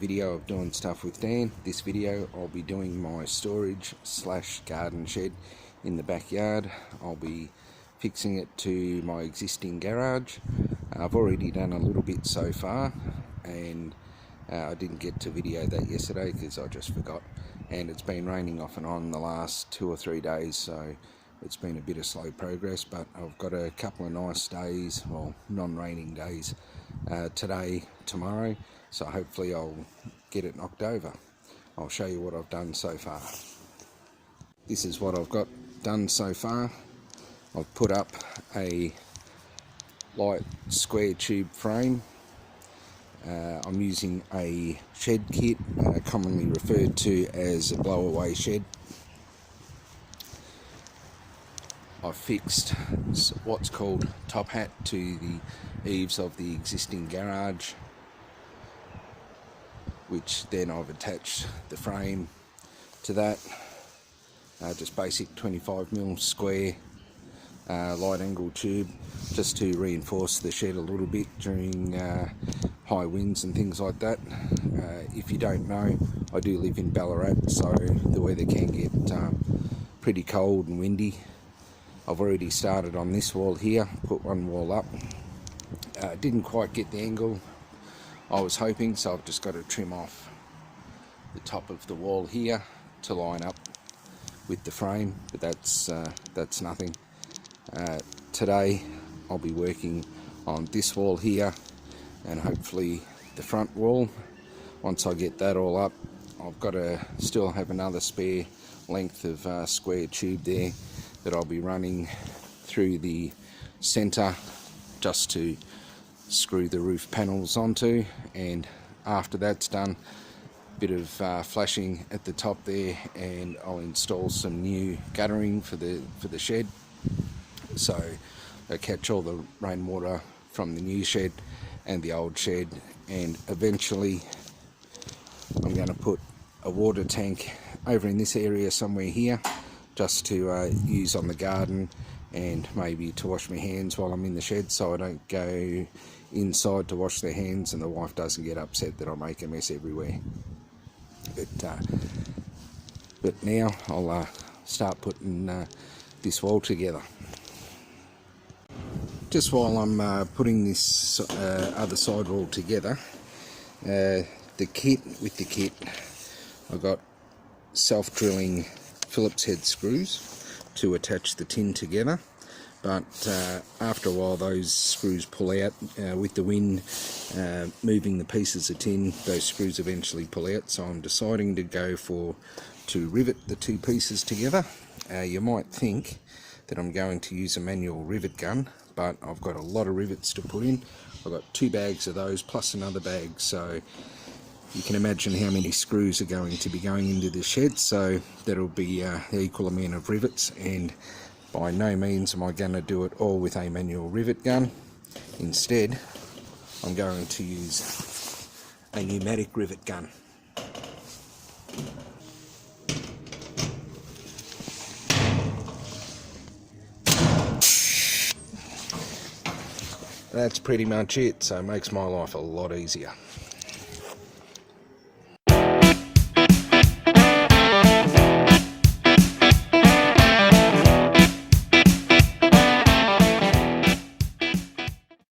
video of doing stuff with Dan. This video I'll be doing my storage / garden shed in the backyard. I'll be fixing it to my existing garage. I've already done a little bit so far, and I didn't get to video that yesterday because I just forgot, and it's been raining off and on the last 2 or 3 days, so it's been a bit of slow progress. But I've got a couple of nice days, well, non-raining days, today, tomorrow, so hopefully I'll get it knocked over. I'll show you what I've done so far. This is what I've got done so far. I've put up a light square tube frame. I'm using a shed kit, commonly referred to as a blow-away shed. I've fixed what's called top hat to the eaves of the existing garage, which then I've attached the frame to that. Just basic 25mm square light angle tube, just to reinforce the shed a little bit during high winds and things like that. If you don't know, I do live in Ballarat, so the weather can get pretty cold and windy. I've already started on this wall here, put one wall up. Didn't quite get the angle I was hoping, so I've just got to trim off the top of the wall here to line up with the frame, but that's nothing. Today I'll be working on this wall here and hopefully the front wall. Once I get that all up, I've got to still have another spare length of square tube there that I'll be running through the center just to screw the roof panels onto, and after that's done, a bit of flashing at the top there, and I'll install some new guttering for the shed, so I catch all the rainwater from the new shed and the old shed. And eventually I'm going to put a water tank over in this area somewhere here, just to use on the garden and maybe to wash my hands while I'm in the shed, so I don't go inside to wash their hands and the wife doesn't get upset that I make a mess everywhere. But now I'll start putting this wall together. Just while I'm putting this other side wall together, with the kit I've got self-drilling Phillips head screws to attach the tin together, but after a while those screws pull out with the wind moving the pieces of tin. Those screws eventually pull out, so I'm deciding to rivet the two pieces together. You might think that I'm going to use a manual rivet gun, but I've got a lot of rivets to put in. I've got 2 bags of those plus another bag, so you can imagine how many screws are going to be going into the shed, so that'll be the equal amount of rivets, and by no means am I going to do it all with a manual rivet gun. Instead, I'm going to use a pneumatic rivet gun. That's pretty much it, so it makes my life a lot easier.